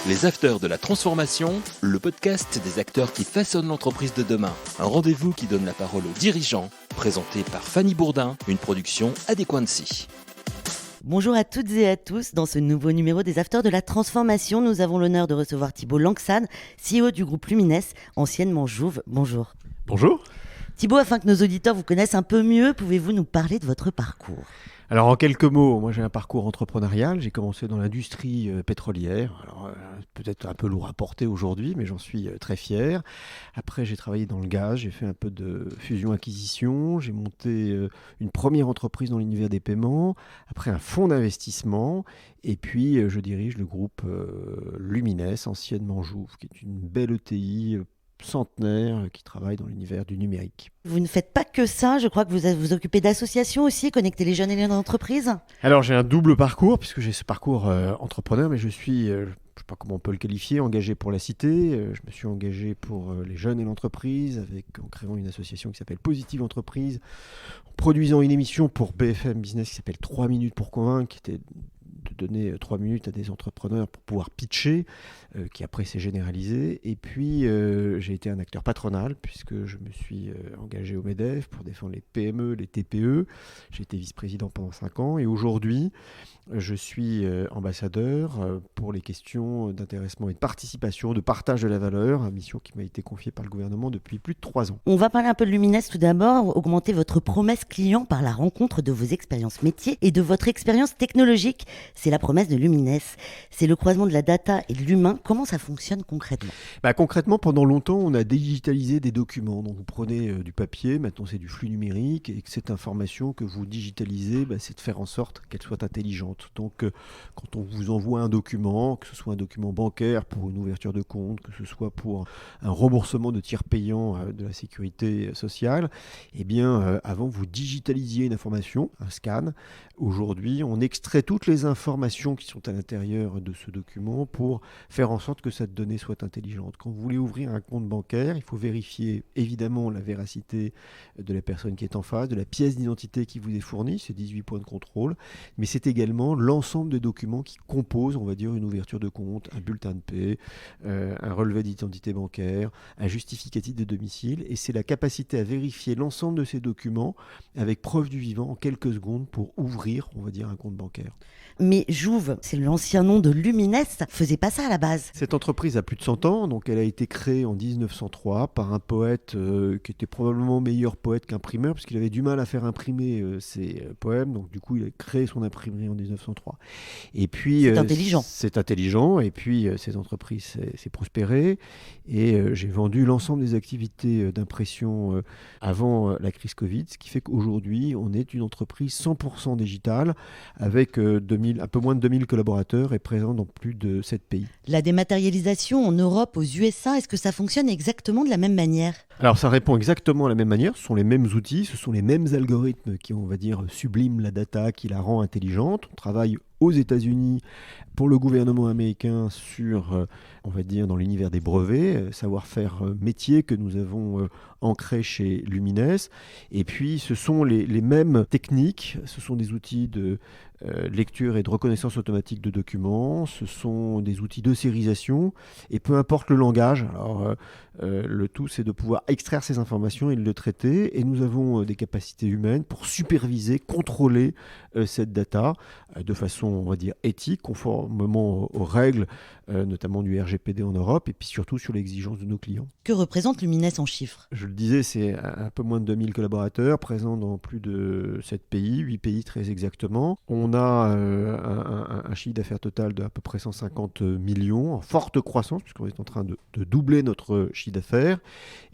Les Afters de la Transformation, le podcast des acteurs qui façonnent l'entreprise de demain. Un rendez-vous qui donne la parole aux dirigeants, présenté par Fanny Bourdin, une production Adéquancy. Bonjour à toutes et à tous. Dans ce nouveau numéro des Afters de la Transformation, nous avons l'honneur de recevoir Thibault Langsad, CEO du groupe Lumines, anciennement Jouve. Bonjour. Bonjour. Thibault, afin que nos auditeurs vous connaissent un peu mieux, pouvez-vous nous parler de votre parcours ? Alors en quelques mots, moi j'ai un parcours entrepreneurial, j'ai commencé dans l'industrie pétrolière, alors peut-être un peu lourd à porter aujourd'hui, mais j'en suis très fier. Après j'ai travaillé dans le gaz, j'ai fait un peu de fusion-acquisition, j'ai monté une première entreprise dans l'univers des paiements, après un fonds d'investissement, et puis je dirige le groupe Lumines, anciennement Jouve, qui est une belle ETI centenaire qui travaille dans l'univers du numérique. Vous ne faites pas que ça, je crois que vous vous occupez d'associations aussi, connecter les jeunes et les entreprises. Alors j'ai un double parcours, puisque j'ai ce parcours entrepreneur, mais je suis, je ne sais pas comment on peut le qualifier, engagé pour la cité. Je me suis engagé pour les jeunes et l'entreprise, en créant une association qui s'appelle Positive Entreprise, en produisant une émission pour BFM Business qui s'appelle 3 minutes pour convaincre, qui était de donner 3 minutes à des entrepreneurs pour pouvoir pitcher, qui après s'est généralisé. Et puis j'ai été un acteur patronal puisque je me suis engagé au MEDEF pour défendre les PME, les TPE. J'ai été vice-président pendant 5 ans et aujourd'hui je suis ambassadeur pour les questions d'intéressement et de participation, de partage de la valeur, une mission qui m'a été confiée par le gouvernement depuis plus de 3 ans. On va parler un peu de Lumines tout d'abord, augmenter votre promesse client par la rencontre de vos expériences métiers et de votre expérience technologique. C'est la promesse de Lumines. C'est le croisement de la data et de l'humain. Comment ça fonctionne concrètement ? Concrètement, pendant longtemps, on a digitalisé des documents. Donc vous prenez du papier, maintenant c'est du flux numérique, et que cette information que vous digitalisez, c'est de faire en sorte qu'elle soit intelligente. Donc quand on vous envoie un document, que ce soit un document bancaire pour une ouverture de compte, que ce soit pour un remboursement de tiers payants de la sécurité sociale, avant vous digitalissiez une information, un scan. Aujourd'hui, on extrait toutes les informations qui sont à l'intérieur de ce document pour faire en sorte que cette donnée soit intelligente. Quand vous voulez ouvrir un compte bancaire, il faut vérifier évidemment la véracité de la personne qui est en face, de la pièce d'identité qui vous est fournie, c'est 18 points de contrôle, mais c'est également l'ensemble des documents qui composent, on va dire, une ouverture de compte, un bulletin de paie, un relevé d'identité bancaire, un justificatif de domicile, et c'est la capacité à vérifier l'ensemble de ces documents avec preuve du vivant en quelques secondes pour ouvrir, on va dire, un compte bancaire. Mais Jouve, c'est l'ancien nom de Lumines, faisait pas ça à la base. Cette entreprise a plus de 100 ans, donc elle a été créée en 1903 par un poète qui était probablement meilleur poète qu'imprimeur, parce qu'il avait du mal à faire imprimer ses poèmes, donc du coup il a créé son imprimerie en 1903. Et puis, c'est intelligent. C'est intelligent, et puis cette entreprise s'est prospérée, et j'ai vendu l'ensemble des activités d'impression avant la crise Covid, ce qui fait qu'aujourd'hui on est une entreprise 100% digitale, avec un peu moins de 2000 collaborateurs et présent dans plus de 7 pays. La dématérialisation en Europe, aux USA, est-ce que ça fonctionne exactement de la même manière ? Alors ça répond exactement à la même manière, ce sont les mêmes outils, ce sont les mêmes algorithmes qui, on va dire, subliment la data, qui la rend intelligente. On travaille aux États-Unis pour le gouvernement américain sur, on va dire, dans l'univers des brevets, savoir-faire métier que nous avons ancré chez Lumines. Et puis ce sont les mêmes techniques, ce sont des outils de lecture et de reconnaissance automatique de documents, ce sont des outils de sérisation, et peu importe le langage, alors le tout c'est de pouvoir extraire ces informations et de le traiter, et nous avons des capacités humaines pour superviser, contrôler cette data de façon, on va dire, éthique, conformément aux règles, notamment du RGPD en Europe, et puis surtout sur l'exigence de nos clients. Que représente Lumines en chiffres ? Je le disais, c'est un peu moins de 2000 collaborateurs, présents dans plus de 7 pays, 8 pays très exactement. On a un chiffre d'affaires total de à peu près 150 millions, en forte croissance, puisqu'on est en train de doubler notre chiffre d'affaires.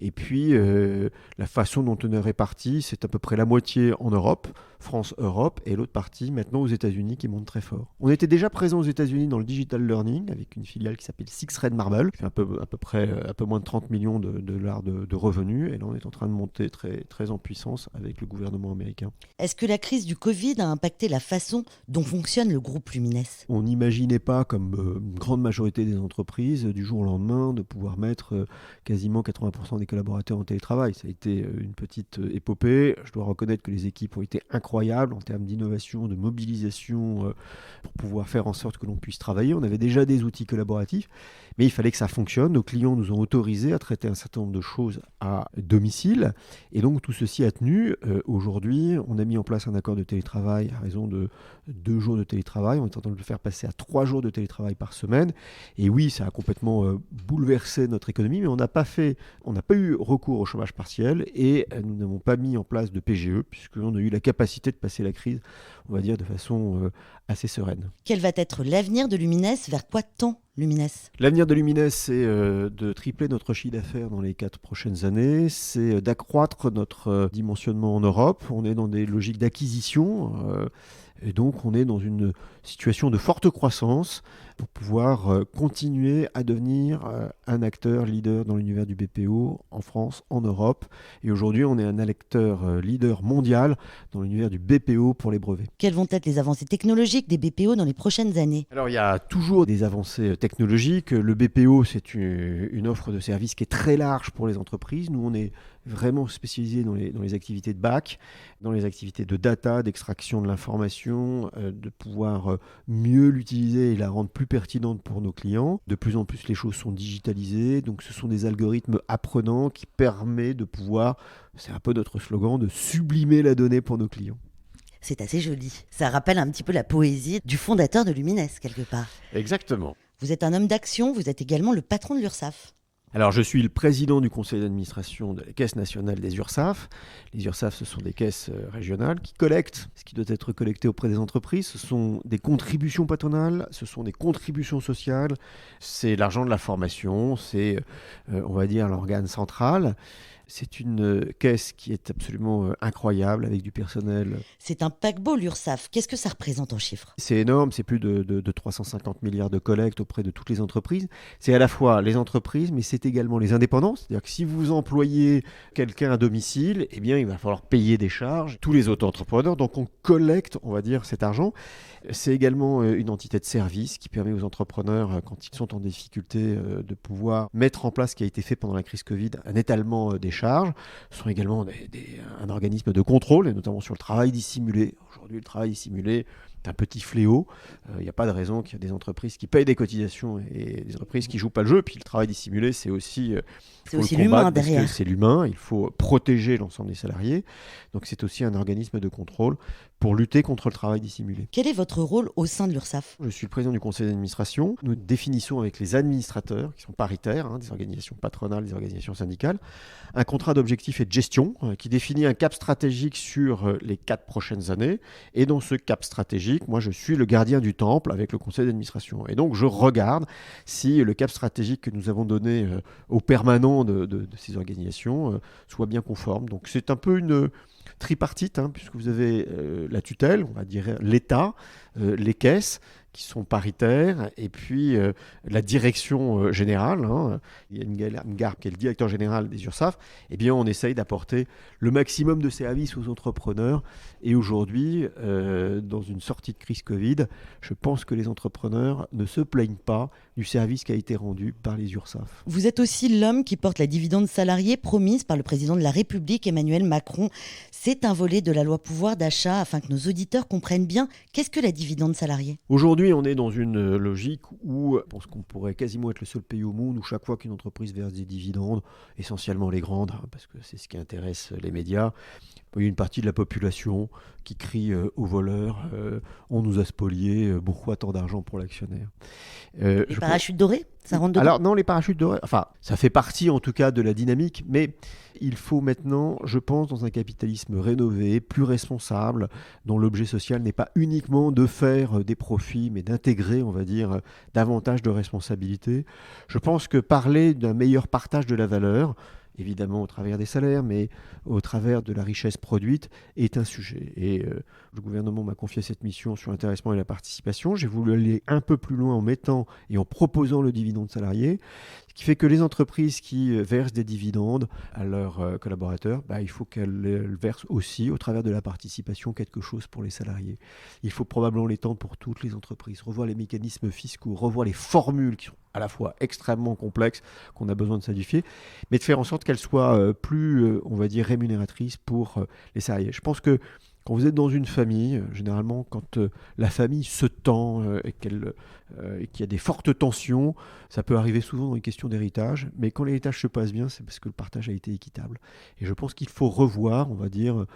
Et puis, la façon dont on est réparti, c'est à peu près la moitié en Europe, France, Europe, et l'autre partie maintenant aux États-Unis qui monte très fort. On était déjà présent aux États-Unis dans le digital learning avec une filiale qui s'appelle Six Red Marble, qui fait à peu près un peu moins de 30 millions de dollars de revenus, et là on est en train de monter très, très en puissance avec le gouvernement américain. Est-ce que la crise du Covid a impacté la façon dont fonctionne le groupe Lumines ? On n'imaginait pas, comme une grande majorité des entreprises, du jour au lendemain, de pouvoir mettre quasiment 80% des collaborateurs collaborateurs en télétravail. Ça a été une petite épopée. Je dois reconnaître que les équipes ont été incroyables en termes d'innovation, de mobilisation pour pouvoir faire en sorte que l'on puisse travailler. On avait déjà des outils collaboratifs, mais il fallait que ça fonctionne. Nos clients nous ont autorisés à traiter un certain nombre de choses à domicile. Et donc tout ceci a tenu. Aujourd'hui, on a mis en place un accord de télétravail à raison de 2 jours de télétravail. On est en train de le faire passer à 3 jours de télétravail par semaine. Et oui, ça a complètement bouleversé notre économie, mais on n'a pas eu recours au chômage partiel et nous n'avons pas mis en place de PGE puisqu'on a eu la capacité de passer la crise, on va dire, de façon assez sereine. Quel va être l'avenir de Lumines? Vers quoi tend Lumines? L'avenir de Lumines, c'est de tripler notre chiffre d'affaires dans les 4 prochaines années, c'est d'accroître notre dimensionnement en Europe. On est dans des logiques d'acquisition et donc on est dans une situation de forte croissance pour pouvoir continuer à devenir un acteur leader dans l'univers du BPO en France, en Europe. Et aujourd'hui, on est un acteur leader mondial dans l'univers du BPO pour les brevets. Quelles vont être les avancées technologiques des BPO dans les prochaines années? Alors, il y a toujours des avancées technologiques. Le BPO, c'est une offre de service qui est très large pour les entreprises. Nous, on est vraiment spécialisé dans les activités de back, dans les activités de data, d'extraction de l'information, de pouvoir mieux l'utiliser et la rendre plus pertinente pour nos clients. De plus en plus, les choses sont digitalisées, donc ce sont des algorithmes apprenants qui permettent de pouvoir, c'est un peu notre slogan, de sublimer la donnée pour nos clients. C'est assez joli. Ça rappelle un petit peu la poésie du fondateur de Lumines, quelque part. Exactement. Vous êtes un homme d'action, vous êtes également le patron de l'URSSAF. Alors, je suis le président du conseil d'administration de la Caisse nationale des URSSAF. Les URSSAF, ce sont des caisses régionales qui collectent ce qui doit être collecté auprès des entreprises. Ce sont des contributions patronales, ce sont des contributions sociales, c'est l'argent de la formation, c'est, on va dire, l'organe central. C'est une caisse qui est absolument incroyable avec du personnel. C'est un paquebot, l'URSSAF. Qu'est-ce que ça représente en chiffres? C'est énorme, c'est plus de 350 milliards de collectes auprès de toutes les entreprises. C'est à la fois les entreprises, mais c'est également les indépendants. C'est-à-dire que si vous employez quelqu'un à domicile, eh bien, il va falloir payer des charges. Tous les auto-entrepreneurs, donc on collecte, on va dire, cet argent. C'est également une entité de service qui permet aux entrepreneurs, quand ils sont en difficulté, de pouvoir mettre en place ce qui a été fait pendant la crise Covid, un étalement des charges. Ce sont également un organisme de contrôle, et notamment sur le travail dissimulé. Aujourd'hui, le travail dissimulé est un petit fléau. Il n'y a pas de raison qu'il y ait des entreprises qui payent des cotisations et des entreprises qui ne jouent pas le jeu. Puis le travail dissimulé, c'est aussi l'humain derrière. C'est l'humain. Il faut protéger l'ensemble des salariés. Donc c'est aussi un organisme de contrôle pour lutter contre le travail dissimulé. Quel est votre rôle au sein de l'URSSAF? Je suis le président du conseil d'administration. Nous définissons avec les administrateurs, qui sont paritaires, des organisations patronales, des organisations syndicales, un contrat d'objectifs et de gestion qui définit un cap stratégique sur les 4 prochaines années. Et dans ce cap stratégique, moi je suis le gardien du temple avec le conseil d'administration. Et donc je regarde si le cap stratégique que nous avons donné aux permanents de ces organisations soit bien conforme. Donc c'est un peu une tripartite, puisque vous avez la tutelle, on va dire l'État, les caisses qui sont paritaires, et puis la direction générale. Yann Garb, qui est le directeur général des URSSAF. Eh bien, on essaye d'apporter le maximum de services aux entrepreneurs. Et aujourd'hui, dans une sortie de crise Covid, je pense que les entrepreneurs ne se plaignent pas du service qui a été rendu par les URSSAF. Vous êtes aussi l'homme qui porte la dividende salariée promise par le président de la République, Emmanuel Macron. C'est un volet de la loi pouvoir d'achat afin que nos auditeurs comprennent bien qu'est-ce que la dividende salariée. Aujourd'hui, on est dans une logique où je pense qu'on pourrait quasiment être le seul pays au monde où chaque fois qu'une entreprise verse des dividendes, essentiellement les grandes, parce que c'est ce qui intéresse les médias, il y a une partie de la population qui crie aux voleurs on nous a spolié, pourquoi tant d'argent pour l'actionnaire? Les parachutes dorés, ça rentre dedans? Alors non, les parachutes dorés, enfin, ça fait partie en tout cas de la dynamique, mais il faut maintenant, je pense, dans un capitalisme rénové, plus responsable, dont l'objet social n'est pas uniquement de faire des profits, mais d'intégrer, on va dire, davantage de responsabilités. Je pense que parler d'un meilleur partage de la valeur, évidemment au travers des salaires, mais au travers de la richesse produite, est un sujet. Et le gouvernement m'a confié cette mission sur l'intéressement et la participation. J'ai voulu aller un peu plus loin en mettant et en proposant le dividende salarié, ce qui fait que les entreprises qui versent des dividendes à leurs collaborateurs, il faut qu'elles versent aussi, au travers de la participation, quelque chose pour les salariés. Il faut probablement l'étendre pour toutes les entreprises, revoir les mécanismes fiscaux, revoir les formules qui sont à la fois extrêmement complexes qu'on a besoin de simplifier, mais de faire en sorte qu'elles soient plus, on va dire, rémunératrices pour les salariés. Je pense que quand vous êtes dans une famille, généralement, quand la famille se tend et qu'il y a des fortes tensions, ça peut arriver souvent dans une question d'héritage, mais quand l'héritage se passe bien, c'est parce que le partage a été équitable. Et je pense qu'il faut revoir, on va dire,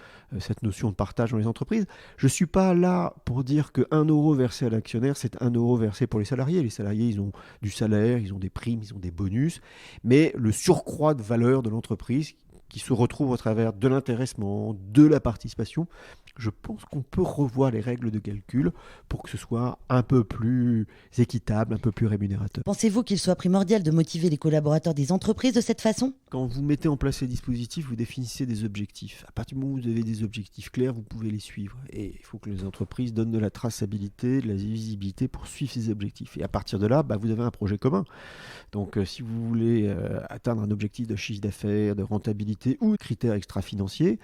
cette notion de partage dans les entreprises. Je ne suis pas là pour dire que 1 euro versé à l'actionnaire, c'est 1 euro versé pour les salariés. Les salariés, ils ont du salaire, ils ont des primes, ils ont des bonus, mais le surcroît de valeur de l'entreprise qui se retrouve au travers de l'intéressement, de la participation, je pense qu'on peut revoir les règles de calcul pour que ce soit un peu plus équitable, un peu plus rémunérateur. Pensez-vous qu'il soit primordial de motiver les collaborateurs des entreprises de cette façon ? Quand vous mettez en place ces dispositifs, vous définissez des objectifs. À partir du moment où vous avez des objectifs clairs, vous pouvez les suivre. Et il faut que les entreprises donnent de la traçabilité, de la visibilité pour suivre ces objectifs. Et à partir de là, vous avez un projet commun. Donc si vous voulez atteindre un objectif de chiffre d'affaires, de rentabilité ou de critères extra-financiers,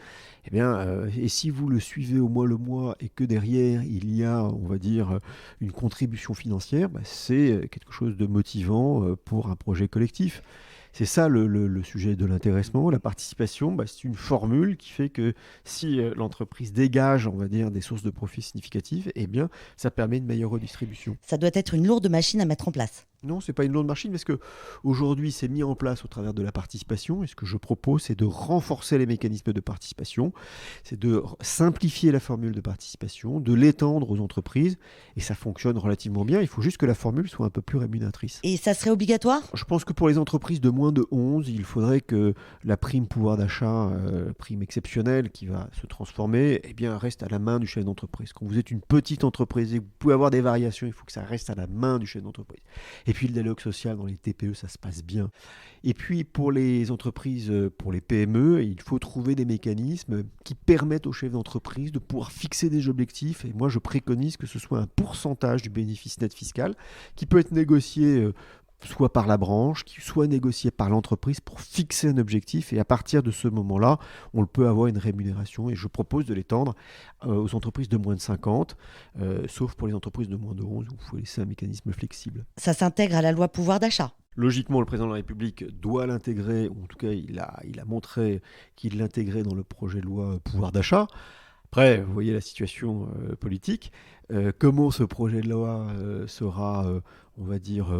et si vous le suivez au mois le mois et que derrière il y a, on va dire, une contribution financière, c'est quelque chose de motivant pour un projet collectif. C'est ça le sujet de l'intéressement. La participation, c'est une formule qui fait que si l'entreprise dégage, on va dire, des sources de profit significatives, ça permet une meilleure redistribution. Ça doit être une lourde machine à mettre en place. Non, c'est pas une lourde machine parce que aujourd'hui c'est mis en place au travers de la participation et ce que je propose c'est de renforcer les mécanismes de participation, c'est de simplifier la formule de participation, de l'étendre aux entreprises et ça fonctionne relativement bien, il faut juste que la formule soit un peu plus rémunératrice. Et ça serait obligatoire ? Je pense que pour les entreprises de moins de 11, il faudrait que la prime pouvoir d'achat, prime exceptionnelle qui va se transformer, reste à la main du chef d'entreprise. Quand vous êtes une petite entreprise et que vous pouvez avoir des variations, il faut que ça reste à la main du chef d'entreprise. Et puis le dialogue social dans les TPE, ça se passe bien. Et puis pour les entreprises, pour les PME, il faut trouver des mécanismes qui permettent aux chefs d'entreprise de pouvoir fixer des objectifs. Et moi, je préconise que ce soit un pourcentage du bénéfice net fiscal qui peut être négocié soit par la branche, soit négocié par l'entreprise pour fixer un objectif. Et à partir de ce moment-là, on peut avoir une rémunération. Et je propose de l'étendre aux entreprises de moins de 50, sauf pour les entreprises de moins de 11, où il faut laisser un mécanisme flexible. Ça s'intègre à la loi pouvoir d'achat ? Logiquement, le président de la République doit l'intégrer, ou en tout cas, il a montré qu'il l'intégrait dans le projet de loi pouvoir d'achat. Après, vous voyez la situation politique. Comment ce projet de loi sera, on va dire,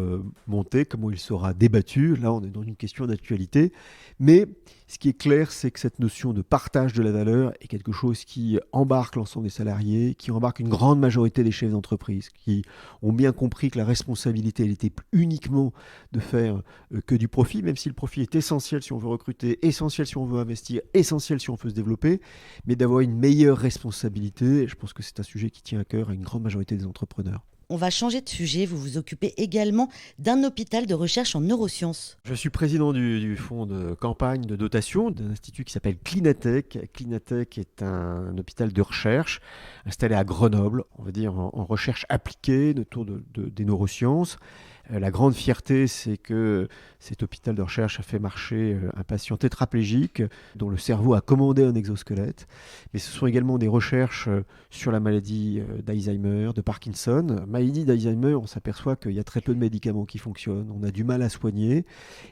monté, comment il sera débattu. Là, on est dans une question d'actualité. Mais ce qui est clair, c'est que cette notion de partage de la valeur est quelque chose qui embarque l'ensemble des salariés, qui embarque une grande majorité des chefs d'entreprise, qui ont bien compris que la responsabilité, elle était uniquement de faire que du profit, même si le profit est essentiel si on veut recruter, essentiel si on veut investir, essentiel si on veut se développer, mais d'avoir une meilleure responsabilité. Je pense que c'est un sujet qui tient à cœur à une grande majorité des entrepreneurs. On va changer de sujet. Vous vous occupez également d'un hôpital de recherche en neurosciences. Je suis président du fonds de campagne de dotation d'un institut qui s'appelle Clinatech. Clinatech est un hôpital de recherche installé à Grenoble, on va dire en recherche appliquée autour des neurosciences. La grande fierté, c'est que cet hôpital de recherche a fait marcher un patient tétraplégique dont le cerveau a commandé un exosquelette. Mais ce sont également des recherches sur la maladie d'Alzheimer, de Parkinson. Maladie d'Alzheimer, on s'aperçoit qu'il y a très peu de médicaments qui fonctionnent. On a du mal à soigner.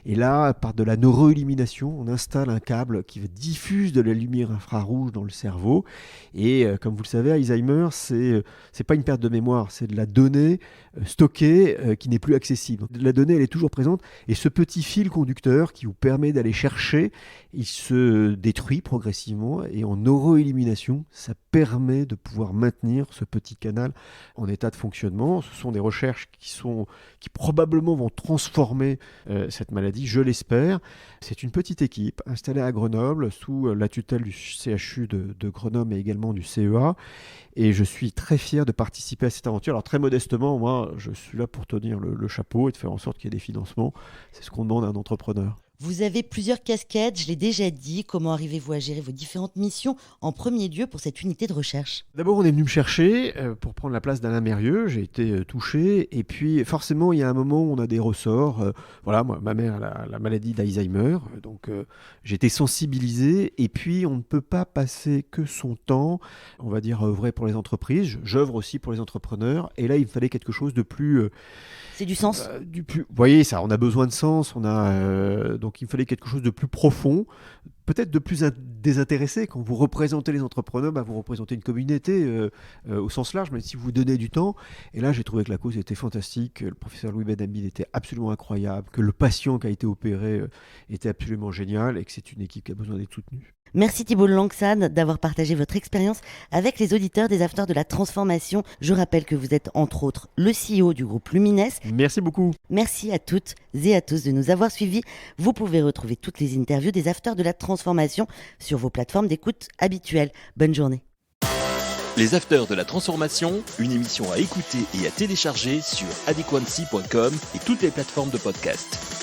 Et là, par de la neuroillumination, on installe un câble qui diffuse de la lumière infrarouge dans le cerveau. Et comme vous le savez, Alzheimer, c'est pas une perte de mémoire, c'est de la donnée stockée qui n'est plus accessible. La donnée, elle est toujours présente et ce petit fil conducteur qui vous permet d'aller chercher, il se détruit progressivement et en neuroélimination, ça permet de pouvoir maintenir ce petit canal en état de fonctionnement. Ce sont des recherches qui probablement vont transformer cette maladie, je l'espère. C'est une petite équipe installée à Grenoble sous la tutelle du CHU de Grenoble et également du CEA. Et je suis très fier de participer à cette aventure. Alors très modestement, moi, je suis là pour tenir le chapeau et de faire en sorte qu'il y ait des financements. C'est ce qu'on demande à un entrepreneur. Vous avez plusieurs casquettes, je l'ai déjà dit. Comment arrivez-vous à gérer vos différentes missions en premier lieu pour cette unité de recherche ? D'abord, on est venu me chercher pour prendre la place d'Alain Mérieux. J'ai été touché. Et puis, forcément, il y a un moment où on a des ressorts. Voilà, moi, ma mère a la maladie d'Alzheimer. Donc, j'ai été sensibilisé. Et puis, on ne peut pas passer que son temps, on va dire, à œuvrer pour les entreprises. J'œuvre aussi pour les entrepreneurs. Et là, il me fallait quelque chose de plus... C'est du sens. Vous voyez, ça, on a besoin de sens. Donc, il me fallait quelque chose de plus profond, peut-être de plus désintéressé. Quand vous représentez les entrepreneurs, vous représentez une communauté au sens large, même si vous donnez du temps. Et là, j'ai trouvé que la cause était fantastique, que le professeur Louis Benhamid était absolument incroyable, que le patient qui a été opéré était absolument génial et que c'est une équipe qui a besoin d'être soutenue. Merci Thibault Langsad d'avoir partagé votre expérience avec les auditeurs des Acteurs de la Transformation. Je rappelle que vous êtes entre autres le CEO du groupe Lumines. Merci beaucoup. Merci à toutes et à tous de nous avoir suivis. Vous pouvez retrouver toutes les interviews des Acteurs de la Transformation sur vos plateformes d'écoute habituelles. Bonne journée. Les Afters de la Transformation, une émission à écouter et à télécharger sur adequancy.com et toutes les plateformes de podcast.